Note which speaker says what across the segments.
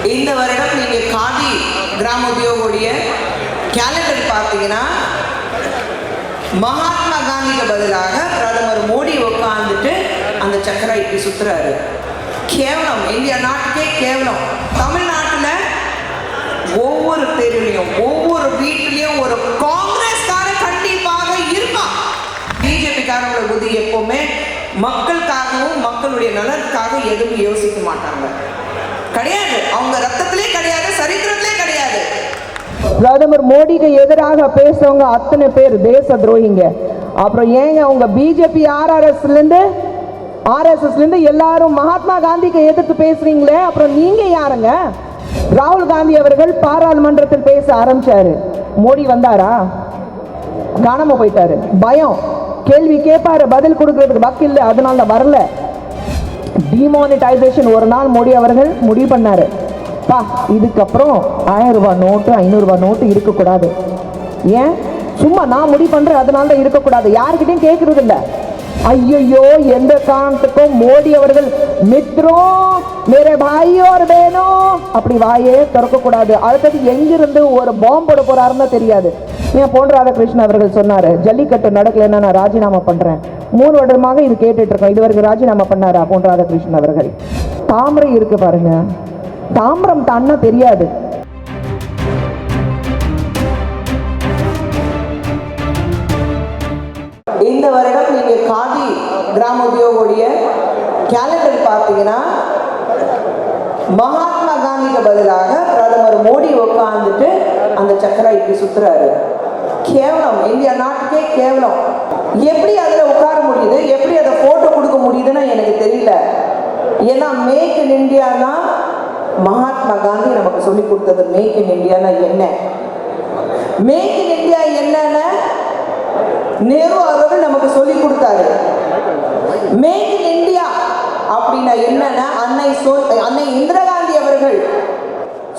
Speaker 1: இந்த வருடம் நீங்கள் காதி கிராம உத்தியோகோடைய கேலண்டர் பார்த்தீங்கன்னா மகாத்மா காந்திக்கு பதிலாக பிரதமர் மோடி உட்காந்துட்டு அந்த சக்கரை இப்படி சுத்துறாரு. கேவலம், இந்தியா நாட்டுக்கே கேவலம். தமிழ்நாட்டில் ஒவ்வொரு தெருவிலையும் ஒவ்வொரு வீட்டிலையும் ஒரு காங்கிரஸ்காரன் கண்டிப்பாக இருப்பான். பிஜேபிக்காரங்களோட புத்தி எப்பவுமே மக்களுக்காகவும் மக்களுடைய நலனுக்காக எதுவும் யோசிக்க மாட்டாங்க. கிடையாது, அவங்க ரத்தத்திலே கிடையாது, சரித்திரத்திலே கிடையாது.
Speaker 2: பிரதமர் மோடிக்கு எதிராக பேசுறவங்க அத்தனை பேர் தேச துரோகிங்க. அப்புறம் ஏங்க உங்க பிஜேபி ஆர்எஸ்எஸ்ல இருந்து எல்லாரும் மகாத்மா காந்திக்கு எதிர்த்து பேசுறீங்களே, அப்புறம் நீங்க யாருங்க? ராகுல் காந்தி அவர்கள் பாராளுமன்றத்தில் பேச ஆரம்பிச்சாரு. மோடி வந்தாரா? காணாம போயிட்டாரு. பயம், கேள்வி கேட்பாரு, பதில் கொடுக்கறதுக்கு வக்கு இல்லை, அதனால வரல. டிமானிட்டைசேஷன் ஒரு நாள் மோடி அவர்கள் முடிவு பண்ணாரு. இதுக்கப்புறம் 1000 ரூபாய் நோட்டு 500 ரூபாய் நோட்டு இருக்கக்கூடாது. ஏன்? சும்மா நான் முடிவு பண்றேன், அதனால தான் இருக்கக்கூடாது. யாருக்கிட்டையும் கேட்கறது இல்லை. ஐயோ, எந்த காரணத்துக்கும் மோடி அவர்கள் மித்ரோம் மேரே பாயியோர் வேணோ அப்படி வாயே திறக்கக்கூடாது. அடுத்தது எங்கிருந்து ஒரு பாம்பு போட போறாருன்னு தெரியாது. ஏன் பொன் ராதாகிருஷ்ணன் அவர்கள் சொன்னாரு, ஜல்லிக்கட்டு நடக்கலன்னா நான் ராஜினாமா பண்றேன். 3 வருடமாக இது கேட்டுட்டு இருக்கோம். இதுவரைக்கும் ராஜினாமா பண்ணாரா பொன் ராதாகிருஷ்ணன் அவர்கள்? தாமரை இருக்கு பாருங்க, தாம்பரம் தான்னா தெரியாது.
Speaker 1: இந்த வருடம் நீங்க காதி கிராம உத்தியோகோடைய கேலண்டர் பார்த்தீங்கன்னா மகாத்மா காந்திக்கு பதிலாக பிரதமர் மோடி உட்காந்துட்டு அந்த சக்கரை இப்படி சுத்துறாரு. கேவலம், இந்தியா நாட்டுக்கே கேவலம். எப்படி அதுல உட்கார முடியுது, எப்படி அதை போட்டோ கொடுக்க முடியுதுன்னு எனக்கு தெரியல. ஏன்னா மேக் இன் இந்தியானா மகாத்மா காந்தி நமக்கு சொல்லி கொடுத்தது. மேக் இன் இந்தியானா என்ன, மேக் இன் இந்தியா என்னன்னு நேரு அவர்கள் நமக்கு சொல்லி கொடுத்தாரு. மேக் இன் இந்தியா அப்படின்னா என்னன்னா அன்னை இந்திரா காந்தி அவர்கள்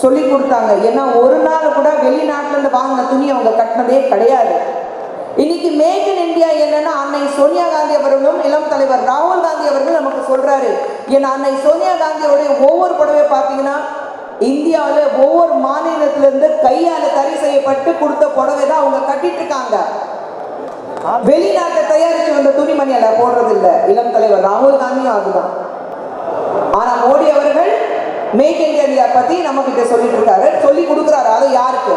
Speaker 1: சொல்லி கொடுத்தாங்க. ஏன்னா ஒரு நாள் கூட வெளிநாட்டுல இருந்து வாங்கின துணி அவங்க கட்டினதே கிடையாது. இன்னைக்கு மேக் இன் இந்தியா என்னன்னா அன்னை சோனியா காந்தி அவர்களும் இளம் தலைவர் ராகுல் காந்தி அவர்கள் நமக்கு சொல்றாரு. ஏன்னா அன்னை சோனியா காந்தியோடைய ஒவ்வொரு புடவை பார்த்தீங்கன்னா இந்தியாவில் ஒவ்வொரு மாநிலத்திலிருந்து கையால தறி செய்யப்பட்டு கொடுத்த புடவை தான் அவங்க கட்டிட்டு இருக்காங்க. வெளிநாட்டை தயாரிச்சு வந்த துணிமணியால போடுறது இல்லை. இளம் தலைவர் ராகுல் காந்தியும் அதுதான். ஆனா மோடி அவர்கள் மேக் இன் இந்தியா பத்தி நம்ம கிட்ட சொல்லிட்டு இருக்காரு, சொல்லி கொடுக்குறாரு. அது யாருக்கு?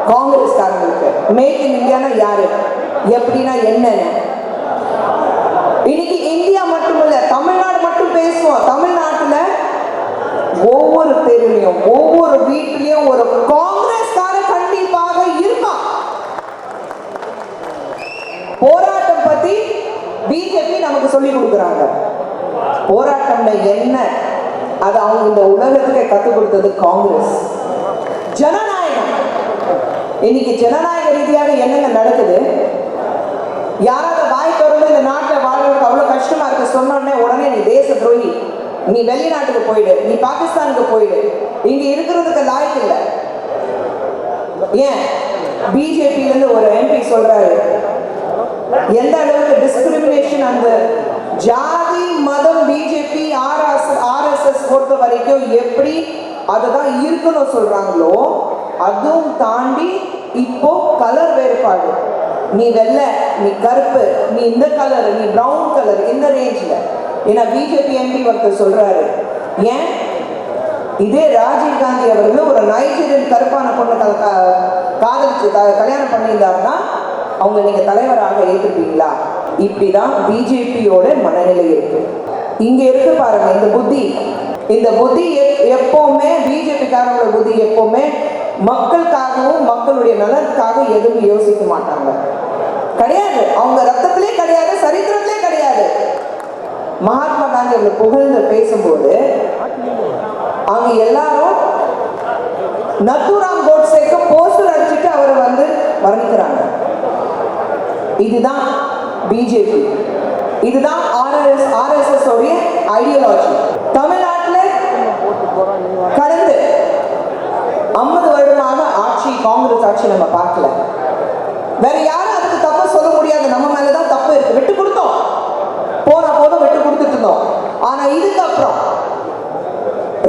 Speaker 1: காங்கிரஸ்காரங்களுக்கு. மேக் இன் இந்தியானா யாரு, எப்படின்னா என்னன்னு இன்னைக்கு இந்தியா மட்டுமல்ல, தமிழ்நாடு மட்டும் பேசுவோம். தமிழ்நாட்டுல ஒவ்வொரு தெருவிலையும் ஒவ்வொரு வீட்டிலையும் ஒரு காங்கிரஸ்காரன் கண்டிப்பாக இருப்பான். போராட்டம் பத்தி பிஜேபி நமக்கு சொல்லி கொடுக்குறாங்க. போராட்டம்ல என்ன, அது அவங்க இந்த உலகத்துக்கு கற்றுக் கொடுத்தது காங்கிரஸ். ஜனநாயகம், இன்னைக்கு ஜனநாயக ரீதியாக என்னங்க நடக்குது? யாராவது வாய் திறந்து இந்த நாட்டில் வாழ்றதுக்கு அவ்வளோ கஷ்டமா இருக்கு சொன்னோடனே உடனே நீ தேச துரோகி, நீ வெளிநாட்டுக்கு போயிடு, நீ பாகிஸ்தானுக்கு போயிடு, இங்க இருக்கிறதுக்கு லாய்க்கு இல்லை. ஏன்? பிஜேபியில இருந்து ஒரு எம்பி சொல்றாரு, எந்த அளவுக்கு டிஸ்கிரிமினேஷன் அந்த ஜாதி மதம் பிஜேபி ஆர்எஸ்எஸ் பொறுத்த வரைக்கும் எப்படி அதுதான் இருக்கணும் சொல்றாங்களோ, அதுவும் தாண்டி இப்போ கலர் வேறுபாடு, நீ வெள்ளை, நீ கருப்பு, நீ இந்த கலர், நீ பிரவுன் கலர், இந்த ரேஞ்சில். ஏன்னா பிஜேபி எம்பி ஒருத்தர் சொல்றாரு, ஏன் இதே ராஜீவ் காந்தி அவர்கள் ஒரு நைஜீரியன் கருப்பான பொண்ணு காதலிச்சு கல்யாணம் பண்ணியிருந்தாருன்னா அவங்க நீங்க தலைவராக ஏற்றுப்பீங்களா? இப்படிதான் பிஜேபியோட மனநிலை இருக்கு. இங்க இருக்கு பாருங்க இந்த புத்தி. இந்த புத்தி எப்பவுமே பிஜேபிக்காரங்களோட புத்தி எப்பவுமே மக்களுக்காகவும் மக்களுடைய நலனுக்காக எதுவும் யோசிக்க மாட்டாங்க. கிடையாது, அவங்க ரத்தத்திலே கிடையாது, சரித்திரத்திலே கிடையாது. மகாத்மா காந்தி அவர்கள் புகழ்ந்து பேசும்போது அவங்க எல்லாரும் நத்துராம் கோட்சேக்கு போஸ்டர் அடிச்சுட்டு அவரை வர்ணிக்கிறாங்க. இதுதான் பிஜேபி, இதுதான் ஆர்எஸ்எஸ் உடைய ஐடியாலஜி. தமிழ்நாட்டில் கடந்து 50 வருடமாக ஆட்சி, காங்கிரஸ் ஆட்சி நம்ம பார்க்கல. வேற யாரும் அதுக்கு தப்பு சொல்ல முடியாது. நம்ம மேலதான் தப்பு இருக்கு. விட்டு கொடுத்தோம், போன போதும் விட்டு கொடுத்துட்டு இருந்தோம். ஆனா இதுக்கப்புறம்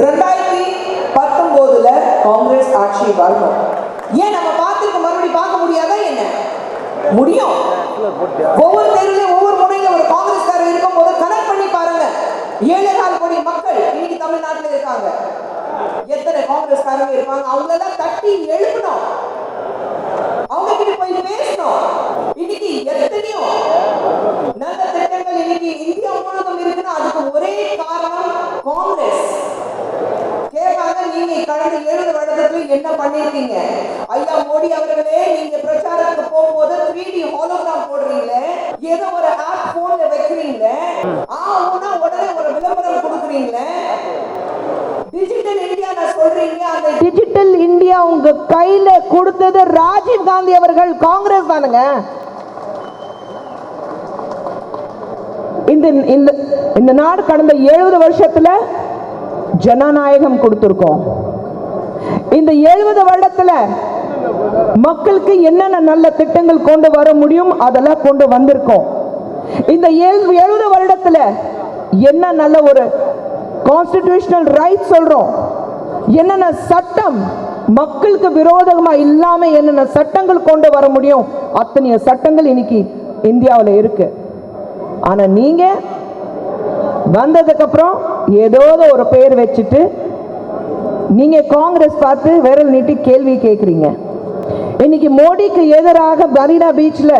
Speaker 1: 2010 காங்கிரஸ் ஆட்சி வரணும். ஏன் நம்ம பார்த்துருக்க மறுபடியும் பார்க்க முடியாதா என்ன? முடியும். ஒவ்வொரு தேர்தலையும் ஒவ்வொரு முறையில ஒரு காங்கிரஸ்காரர் இருக்கும் போது கனெக்ட் பண்ணி பாருங்க. 7.25 கோடி மக்கள் இன்னைக்கு தமிழ்நாட்டில் இருக்காங்க. எத்தனை காங்கிரஸ்காரங்க இருப்பாங்க? அவங்களெல்லாம் தட்டி எழுப்பணும், அவங்க கிட்ட போய் பேசணும். இன்னைக்கு எத்தனையோ நல்ல திட்டங்கள் இன்னைக்கு இந்தியா முழுவதும் இருக்குன்னா அதுக்கு ஒரே காரணம் காங்கிரஸ். கேட்பாங்க, நீங்க கடந்த 70 வருடத்துல என்ன பண்ணிருக்கீங்க? ஐயா மோடி அவர்களே, நீங்க பிரச்சாரத்துக்கு போகும்போது 3D ஹாலோகிராம் போடுறீங்களே, ஏதோ ஒரு ஆப் போன்ல வைக்கிறீங்களே, உடனே ஒரு விளம்பரம் கொடுக்குறீங்களே, டிஜிட்டல் இந்தியா நான் சொல்றீங்க. அந்த
Speaker 2: டிஜிட்டல் இந்தியா உங்க கையில கொடுத்தது ராஜீவ் காந்தி அவர்கள், காங்கிரஸ் தானுங்க. இந்த நாடு கடந்த 70 வருஷத்துல ஜனநாயகம் கொடுத்திருக்கோம். இந்த 70 வருடத்துல மக்களுக்கு என்னென்ன நல்ல திட்டங்கள் கொண்டு வர முடியும் அதெல்லாம் கொண்டு வந்திருக்கோம். இந்த 70 வருடத்துல என்ன நல்ல ஒரு கான்ஸ்டிடியூஷனல் ரைட் சொல்றோம், என்னென்ன சட்டம் மக்களுக்கு விரோதமா இல்லாம என்னென்ன சட்டங்கள் கொண்டு வர முடியும் அத்தனை சட்டங்கள் இன்னைக்கு இந்தியாவில் இருக்கு. ஆனா நீங்க வந்ததுக்கு அப்புறம் ஏதோ ஒரு பேர் வச்சுட்டு நீங்க காங்கிரஸ் பார்த்து விரல் நீட்டி கேள்வி கேட்குறீங்க. இன்னைக்கு மோடிக்கு எதிராக மரீனா பீச்ல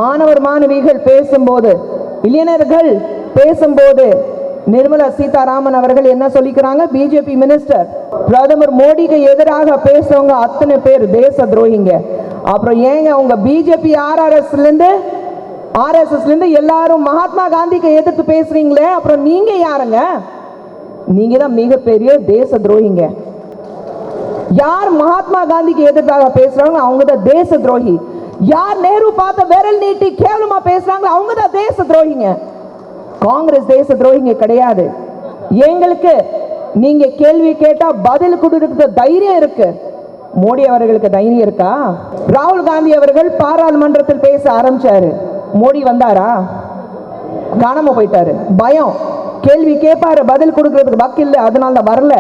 Speaker 2: மாணவர் மாணவிகள் பேசும்போது, இளைஞர்கள் பேசும்போது நிர்மலா சீதாராமன் அவர்கள் என்ன சொல்லிக்கிறாங்க? பிஜேபி மினிஸ்டர், பிரதமர் மோடிக்கு எதிராக பேசுறவங்க அத்தனை பேர் தேச துரோகிங்க. அப்புறம் ஏங்க உங்க பிஜேபி ஆர்எஸ்எஸ்ல இருந்து எல்லாரும் மகாத்மா காந்திக்கு எதிர்த்து பேசுறீங்களே, அப்புறம் நீங்க யாருங்க? நீங்க தான் மிகப்பெரிய தேச துரோகிங்க. யார் மகாத்மா காந்திக்கு எதிர்த்தாக பேசுறாங்க அவங்க தான் தேச துரோகி. யார் நேரு பார்த்த விரல் நீட்டி கேவலமா பேசுறாங்க அவங்க தான் தேச துரோகிங்க. காங்கிரஸ் தேச துரோகிங்க கிடையாது. எங்களுக்கு நீங்க கேள்வி கேட்டா பதில் கொடுக்க தைரியம் இருக்கு. மோடி அவர்களுக்கு தைரியம் இருக்கா? ராகுல் காந்தி அவர்கள் பாராளுமன்றத்தில் பேச ஆரம்பிச்சாரு, மோடி வந்தாரா? காணாம போயிட்டாரு. பயம், கேள்வி கேட்பாரு, பதில் கொடுக்கறதுக்கு வக்கு இல்லை, அதனால தான் வரல.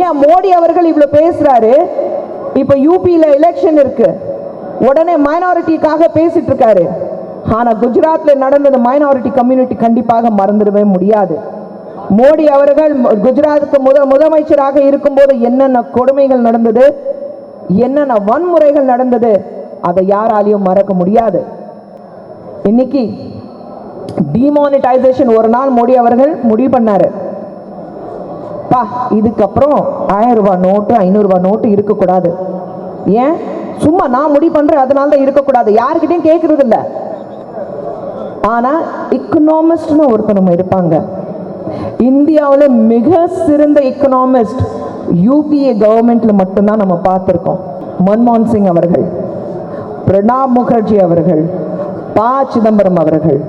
Speaker 2: ஏன் மோடி அவர்கள் இவ்வளவு பேசுறாரு? இப்ப யூபியில எலெக்ஷன் இருக்கு, உடனே மைனாரிட்டிக்காக பேசிட்டு இருக்காரு. ஆனா குஜராத்ல நடந்தது மைனாரிட்டி கம்யூனிட்டி கண்டிப்பாக மறந்துடவே முடியாது. மோடி அவர்கள் குஜராத்துக்கு முதலமைச்சராக இருக்கும்போது என்னென்ன கொடுமைகள் நடந்தது, என்னென்ன வன்முறைகள் நடந்தது, அதை யாராலையும் மறக்க முடியாது. இன்னைக்கு டிமானிட்டைசேஷன் ஒரு நாள் மோடி அவர்கள் முடிவு பண்ணாரு. இதுக்கப்புறம் 1000 ரூபாய் நோட்டு 500 ரூபாய் நோட்டு இருக்கக்கூடாது. ஏன்? சும்மா நான் முடிவு பண்றேன் அதனால தான் இருக்கக்கூடாது, யாருக்கிட்டையும் கேட்கறது இல்லை. ஆனா எக்கனாமிஸ்ட்னு ஒருத்தர் இருப்பாங்க. இந்தியாவில் மிக சிறந்த எக்கனாமிஸ்ட் யூபிஏ கவர்மெண்ட்ல மட்டும்தான் நம்ம பார்த்துருக்கோம். மன்மோகன் சிங் அவர்கள், பிரணாப் முகர்ஜி அவர்கள், ப சிதம்பரம் அவர்கள்,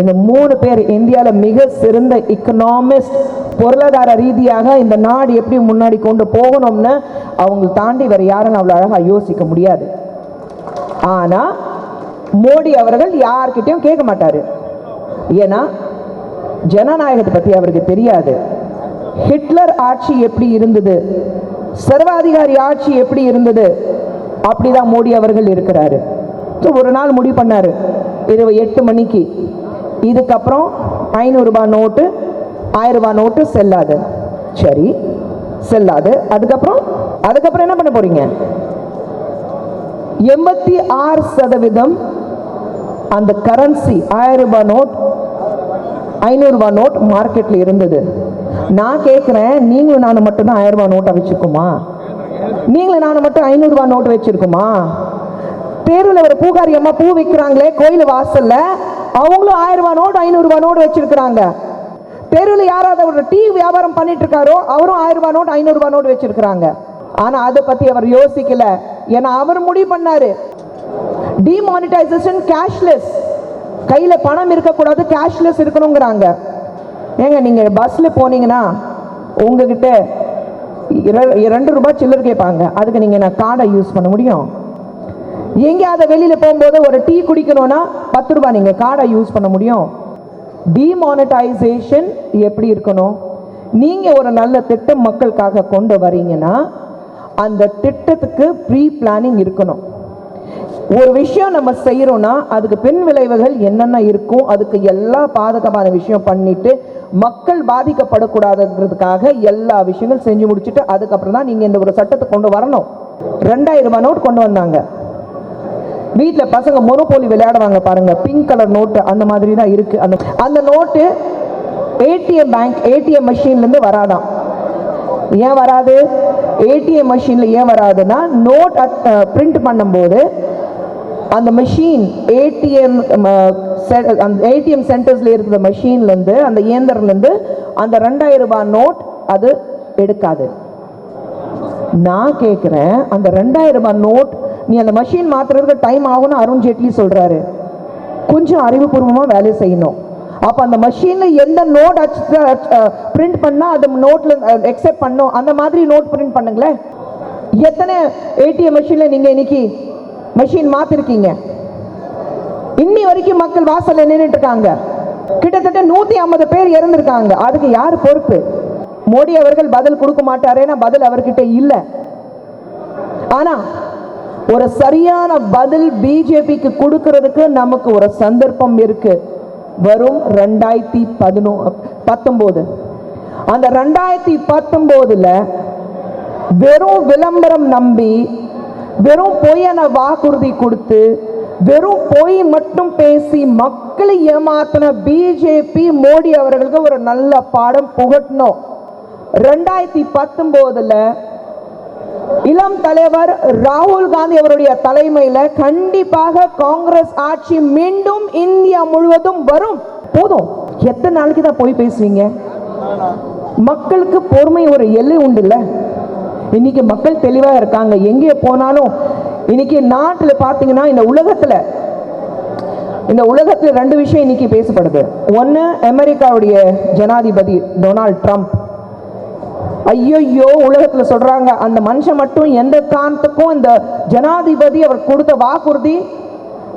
Speaker 2: இந்த 3 பேர் இந்தியாவில் மிக சிறந்த எக்கனாமிஸ்ட். பொருளாதார ரீதியாக இந்த நாடு எப்படி முன்னாடி கொண்டு போகணும்னு அவங்க தாண்டி வேற யாரும் அவ்வளோ அழகா யோசிக்க முடியாது. ஆனா மோடி அவர்கள் யார்கிட்டையும் கேட்க மாட்டாரு. ஏன்னா ஜனநாயகத்தை பத்தி அவருக்கு தெரியாது. ஹிட்லர் ஆட்சி எப்படி இருந்தது, சர்வாதிகாரி ஆட்சி எப்படி இருந்தது, அப்படிதான் மோடி அவர்கள் இருக்கிறாரு. ஒரு நாள் முடிவு பண்ணாரு, இரவு 8 மணிக்கு இதுக்கப்புறம் 500 ரூபாய் நோட்டு 1000 ரூபாய் நோட்டு செல்லாது. சரி, செல்லாது. அதுக்கப்புறம் என்ன பண்ண போறீங்க? 86% அந்த கரன்சி 1000 ரூபாய் நோட் 500 ரூபாய் நோட் மார்க்கெட்ல இருந்தது. நான் கேட்கிறேன், நீங்களும் நானும் மட்டும் தான் 1000 ரூபாய் நோட்டை வச்சிருக்குமா? நீங்களும் நானும் மட்டும் 500 ரூபாய் நோட்டு வச்சிருக்குமா? தெருவில் ஒரு பூகாரி அம்மா பூ விற்கிறாங்களே கோயில் வாசல்ல, அவங்களும் 1000 ரூபாய் நோட்டு 500 ரூபாய் நோட்டு வச்சிருக்கிறாங்க. தெருவில் யாராவது ஒரு டீ வியாபாரம் பண்ணிட்டு இருக்காரோ அவரும் 1000 ரூபாய் நோட்டு 500 ரூபாய் நோட்டு வச்சிருக்கிறாங்க. ஆனா அதை பத்தி அவர் யோசிக்கல. ஏன்னா அவர் முடிவு பண்ணாரு, டிமானிட்டைசேஷன் கேஷ்லெஸ், கையில பணம் இருக்கக்கூடாது, கேஷ்லெஸ் இருக்கணுங்கிறாங்க. ஏங்க நீங்க பஸ்ல போனீங்கன்னா உங்ககிட்ட 2 ரூபாய் சில்லர் கேட்பாங்க, அதுக்கு நீங்க நான் கார்டை யூஸ் பண்ண முடியும்? எங்கேயாவது வெளியில போகும்போது ஒரு டீ குடிக்கணும்னா 10 ரூபாய் நீங்க கார்டை யூஸ் பண்ண முடியும். டிமானிட்டைசேஷன் எப்படி இருக்கணும்? நீங்க ஒரு நல்ல திட்டம் மக்களுக்காக கொண்டு வரீங்கன்னா அந்த திட்டத்துக்கு ப்ரீ பிளானிங் இருக்கணும். ஒரு விஷயம் நம்ம செய்யறோம்னா அதுக்கு பின் விளைவுகள் என்னென்ன இருக்கும், அதுக்கு எல்லா பாதுகாப்பான விஷயம் பண்ணிட்டு மக்கள் பாதிக்கப்படக்கூடாதுன்றதுக்காக எல்லா விஷயங்கள் செஞ்சு முடிச்சுட்டு அதுக்கப்புறம் தான் நீங்க இந்த ஒரு சட்டத்தை கொண்டு வரணும். 2000 ரூபாய் நோட் கொண்டு வந்தாங்க. வீட்டில் பசங்க மொனோபோலி விளையாடுவாங்க பாருங்க, பிங்க் கலர் நோட்டு அந்த மாதிரி தான் இருக்கு. அந்த நோட்டு ஏடிஎம் மெஷின்லேருந்து வராதான். ஏன் வராது? ஏடிஎம் மெஷின்ல ஏன் வராதுன்னா, நோட் பிரிண்ட் பண்ணும்போது அந்த மெஷின் ஏடிஎம் சென்டர்ஸ்ல இருக்கிற மெஷின்லேருந்து, அந்த இயந்திரம்லேருந்து அந்த 2000 ரூபாய் நோட் அது எடுக்காது. நான் கேட்குறேன், அந்த 2000 ரூபாய் நோட் நீ அந்த மெஷின் மாத்துறதுக்கு டைம் ஆகும்னு அருண் ஜேட்லி சொல்றாரு. கொஞ்சம் அறிவுபூர்வமாக வேலை செய்யணும். அப்போ அந்த மெஷின்ல எந்த நோட் பிரிண்ட் பண்ணா அந்த நோட்ல எக்ஸெப்ட் பண்ணும், அந்த மாதிரி நோட் பிரிண்ட் பண்ணுங்களேன். எத்தனை ஏடிஎம் மெஷின்ல நீங்க இன்னைக்கு மெஷின் மாத்திருக்கீங்க? இன்னி வரைக்கும் மக்கள் வாசல்ல நின்றுட்டு இருக்காங்க. கிட்டத்தட்ட 150 பேர் இறந்திருக்காங்க. அதுக்கு யார் பொறுப்பு? மோடி அவர்கள் பதில் கொடுக்க மாட்டாரேன்னா பதில் அவர்கிட்ட இல்லை. ஆனா ஒரு சரியான பதில் பிஜேபிக்கு கொடுக்கிறதுக்கு நமக்கு ஒரு சந்தர்ப்பம் இருக்கு. வரும் 2019 அந்த 2019 வெறும் விளம்பரம் நம்பி, வெறும் பொய்யான வாக்குறுதி கொடுத்து, வெறும் பொய் மட்டும் பேசி மக்களை ஏமாத்தின பிஜேபி மோடி அவர்களுக்கு ஒரு நல்ல பாடம் புகட்டணும். 2019 இளம் தலைவர் ராகுல் காந்தி அவருடைய தலைமையில கண்டிப்பாக காங்கிரஸ் ஆட்சி மீண்டும் இந்தியா முழுவதும் வரும். போதும், எத்தனை நாளைக்கு தான் போய் பேசுவீங்க? மக்களுக்கு பொறுமை ஒரு எல்லை உண்டு இல்ல? இன்னைக்கு மக்கள் தெளிவா இருக்காங்க. எங்கே போனாலும் இன்னைக்கு நாட்டில் பார்த்தீங்கன்னா, இந்த உலகத்துல 2 விஷயம் இன்னைக்கு பேசப்படுது. ஒன்னு, அமெரிக்காவுடைய ஜனாதிபதி டொனால்ட் ட்ரம்ப். ஐயோ, உலகத்துல சொல்றாங்க அந்த மனுஷன் மட்டும் எந்த காரணத்துக்கும் இந்த ஜனாதிபதி அவர் கொடுத்த வாக்குறுதி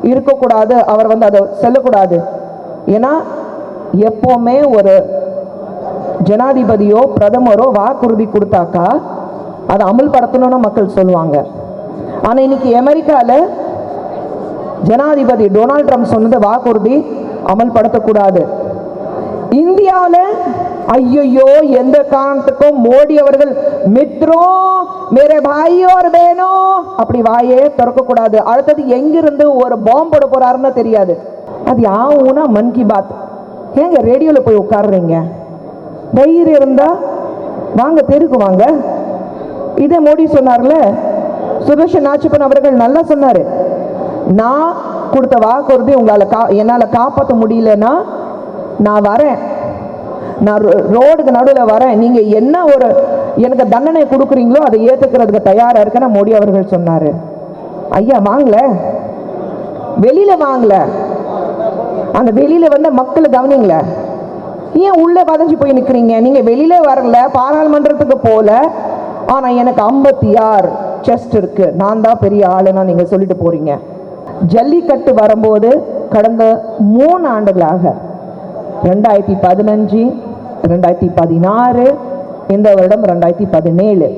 Speaker 2: இருக்கக்கூடாது, அவர் அதை செல்லக்கூடாது. ஏன்னா எப்பவுமே ஒரு ஜனாதிபதியோ பிரதமரோ வாக்குறுதி கொடுத்தாக்கா அதை அமல்படுத்தணும்னு மக்கள் சொல்லுவாங்க. ஆனா இன்னைக்கு அமெரிக்கால ஜனாதிபதி டொனால்ட் ட்ரம்ப் சொன்னது வாக்குறுதி அமல்படுத்தக்கூடாது. இந்தியாவில் ஐயோ, எந்த காரணத்துக்கும் மோடி அவர்கள் மித்ரோ மேரே பாயியோ வேணோ அப்படி வாயே திறக்க கூடாது. அடுத்தது எங்கிருந்து ஒரு பாம்பு போட போறாருன்னு தெரியாது. அது யாவுனா மன் கி பாத். ஏங்க ரேடியோல போய் உட்கார்றீங்க? தைரியம் இருந்தா வாங்க, தெருக்கு வாங்க. இதே மோடி சொன்னார்ல, சுதர்ஷன் நாச்சிப்பன் அவர்கள் நல்லா சொன்னாரு, நான் கொடுத்த வாக்குறுதி என்னால காப்பாற்ற முடியலன்னா நான் வரேன், நான் ரோடுக்கு நடுவில் வரேன், நீங்க என்ன ஒரு எனக்கு தண்டனை கொடுக்குறீங்களோ அதை ஏத்துக்கிறதுக்கு தயாரா இருக்கேன்னு மோடி அவர்கள் சொன்னாரு. ஐயா வாங்கல, வெளியில வாங்கல, அந்த வெளியில வந்து மக்களை கவனிங்கள. ஏன் உள்ள பதஞ்சு போய் நிக்கிறீங்க? நீங்க வெளியில வரல, பாராளுமன்றத்துக்கு போல, ஆனா எனக்கு 56 செஸ்ட் இருக்கு, நான் தான் பெரிய ஆளுன்னா நீங்க சொல்லிட்டு போறீங்க. ஜல்லிக்கட்டு வரும்போது கடந்த 3 ஆண்டுகளாக 2015, 2016, இந்த வருடம் 2017,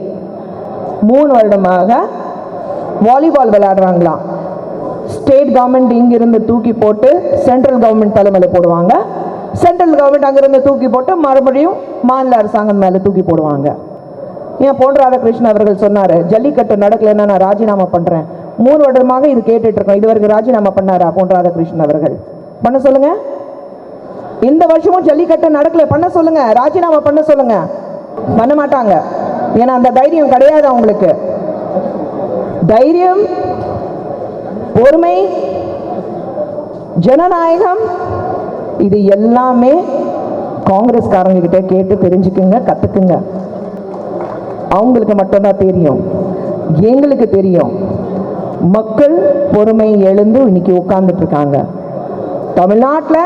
Speaker 2: 3 வருடமாக வாலிபால் விளையாடுறாங்களாம். ஸ்டேட் கவர்மெண்ட் இங்கிருந்து தூக்கி போட்டு சென்ட்ரல் கவர்மெண்ட் தலைமையில் போடுவாங்க, சென்ட்ரல் கவர்மெண்ட் அங்கிருந்து தூக்கி போட்டு மறுபடியும் மாநில அரசாங்கம் மேலே தூக்கி போடுவாங்க. ஏன் பொன் ராதாகிருஷ்ணன் அவர்கள் சொன்னார், ஜல்லிக்கட்டு நடக்கலைன்னா நான் ராஜினாமா பண்ணுறேன். 3 வருடமாக இது கேட்டுட்டு இருக்கோம். இதுவரைக்கும் ராஜினாமா பண்ணாரா பொன் ராதாகிருஷ்ணன் அவர்கள்? பண்ண சொல்லுங்க. இந்த வருஷமும் ஜல்லிக்கட்டு நடக்கல, பண்ண சொல்லுங்க, ராஜினாமா பண்ண சொல்லுங்க. பண்ண மாட்டாங்க. ஏன்னா அந்த தைரியம் கிடையாது அவங்களுக்கு. தைரியம், பொறுமை, ஜனநாயகம், இது எல்லாமே காங்கிரஸ்காரங்க கிட்ட கேட்டு தெரிஞ்சுக்குங்க, கத்துக்குங்க. அவங்களுக்கு மட்டும்தான் தெரியும், எங்களுக்கு தெரியும். மக்கள் பொறுமை எழுந்து இன்னைக்கு உட்கார்ந்துட்டு இருக்காங்க. தமிழ்நாட்டில்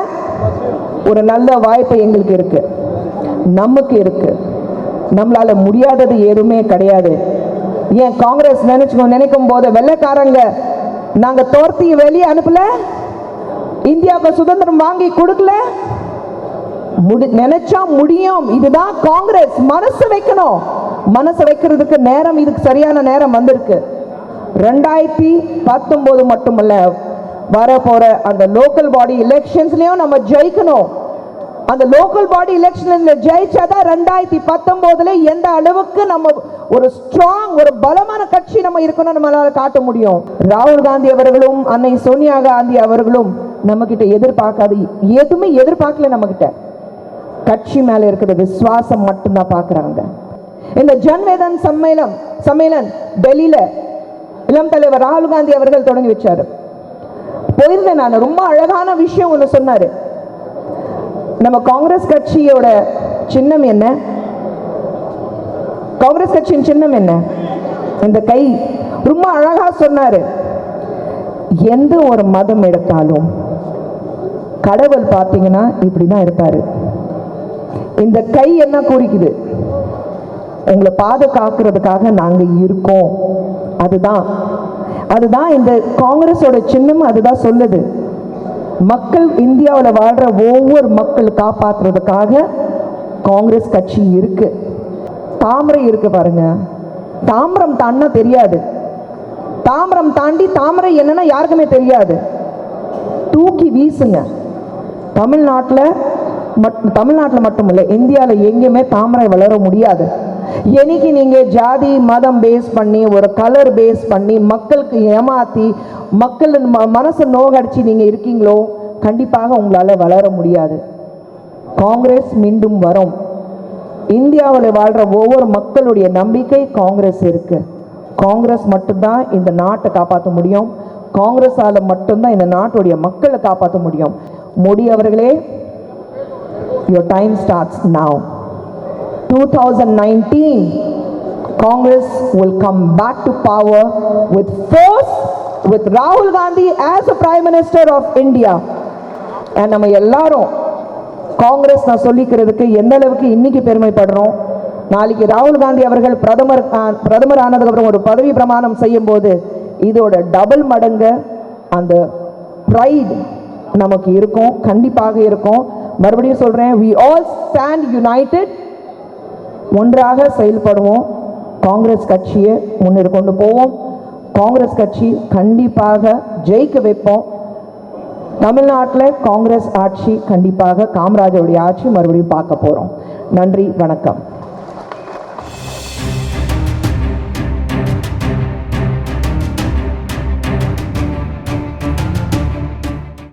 Speaker 2: ஒரு நல்ல வாய்ப்பு எங்களுக்கு இருக்கு, நமக்கு இருக்கு. நம்மளால முடியாதது எதுவுமே கிடையாது. ஏன் காங்கிரஸ் நினைக்கும் போது வெள்ளைக்காரங்க நாங்க தோர்த்தி வெளியே அனுப்பல, இந்தியாவுக்கு சுதந்திரம் வாங்கி கொடுக்கல, நினைச்சா முடியும். இதுதான் காங்கிரஸ். மனசு வைக்கணும். மனசு வைக்கிறதுக்கு நேரம், இதுக்கு சரியான நேரம் வந்திருக்கு. 2019 மட்டுமல்ல, வர போற அந்த லோக்கல் பாடி எலெக்ஷன்ஸ்லயும் நம்ம ஜெயிக்கணும். அந்த லோக்கல் பாடி எலெக்ஷன்ல ஜெயிச்சாதான் 2019 எந்த அளவுக்கு நம்ம ஒரு ஸ்ட்ராங், ஒரு பலமான கட்சி நம்ம இருக்கணும் நம்மளால காட்ட முடியும். ராகுல் காந்தி அவர்களும் அன்னை சோனியா காந்தி அவர்களும் நம்ம கிட்ட எதிர்பார்க்காது எதுவுமே எதிர்பார்க்கல. நம்ம கிட்ட கட்சி மேல இருக்கிற விசுவாசம் மட்டும்தான் பாக்குறாங்க. இந்த ஜன்வேதன் சம்மேளன் டெல்லியில இளம் தலைவர் ராகுல் காந்தி அவர்கள் தொடங்கி வச்சாரு. போயிருந்தேன் நான். ரொம்ப அழகான விஷயம் ஒன்று சொன்னாரு. நம்ம காங்கிரஸ் கட்சியோட சின்னம் என்ன? காங்கிரஸ் கட்சியின் சின்னம் என்ன? இந்த கை. ரொம்ப அழகா சொன்னாரு. எந்த ஒரு மதம் எடுத்தாலும் கடவுள் பார்த்தீங்கன்னா இப்படிதான் இருப்பாரு. இந்த கை என்ன குறிக்குது? உங்களை பாதுகாக்கிறதுக்காக நாங்க இருக்கோம். அதுதான் இந்த காங்கிரஸோட சின்னம். அதுதான் சொல்லுது. மக்கள், இந்தியாவில் வாழ்ற ஒவ்வொரு மக்கள் காப்பாற்றுறதுக்காக காங்கிரஸ் கட்சி இருக்கு. தாமரை இருக்கு பாருங்க. தாமரம் தாண்டா தெரியாது. தாமரம் தாண்டி தாமரை என்னன்னா யாருக்குமே தெரியாது. தூக்கி வீசுங்க. தமிழ்நாட்டில் மட்டுமில்லை, இந்தியாவில் எங்கேயுமே தாமரை வளர முடியாது. என்னைக்கு நீங்க ஜாதி மதம் பேஸ் பண்ணி, ஒரு கலர் பேஸ் பண்ணி, மக்களுக்கு ஏமாத்தி, மக்கள் மனசு நோகடிச்சு நீங்க இருக்கீங்களோ, கண்டிப்பாக உங்களால வளர முடியாது. காங்கிரஸ் மீண்டும் வரும். இந்தியாவில் வாழ்ற ஒவ்வொரு மக்களுடைய நம்பிக்கை காங்கிரஸ் இருக்கு. காங்கிரஸ் மட்டும்தான் இந்த நாட்டை காப்பாற்ற முடியும். காங்கிரஸால மட்டும்தான் இந்த நாட்டுடைய மக்களை காப்பாற்ற முடியும். மோடி அவர்களே, your time starts now. 2019 Congress will come back to power with force, with Rahul Gandhi as a Prime Minister of India. and நம்ம எல்லாரும் காங்கிரஸ், நான் சொல்லிக்கிறதுக்கு எந்த அளவுக்கு இன்னைக்கு பெருமைப்படுறோம். நாளைக்கு ராகுல் காந்தி அவர்கள் பிரதமர் ஆனதுக்கு அப்புறம் ஒரு பதவி பிரமாணம் செய்யும் போது இதோட டபுள் மடங்கு அந்த ப்ரைட் நமக்கு இருக்கும், கண்டிப்பாக இருக்கும். மறுபடியும் சொல்றேன், we all stand united. ஒன்றாக செயல்படுவோம். காங்கிரஸ் கட்சியை முன்னேறி கொண்டு போவோம். காங்கிரஸ் கட்சி கண்டிப்பாக ஜெயிக்க வைப்போம். தமிழ்நாட்டில் காங்கிரஸ் ஆட்சி கண்டிப்பாக காமராஜருடைய ஆட்சி மறுபடியும் பார்க்க போறோம். நன்றி, வணக்கம்.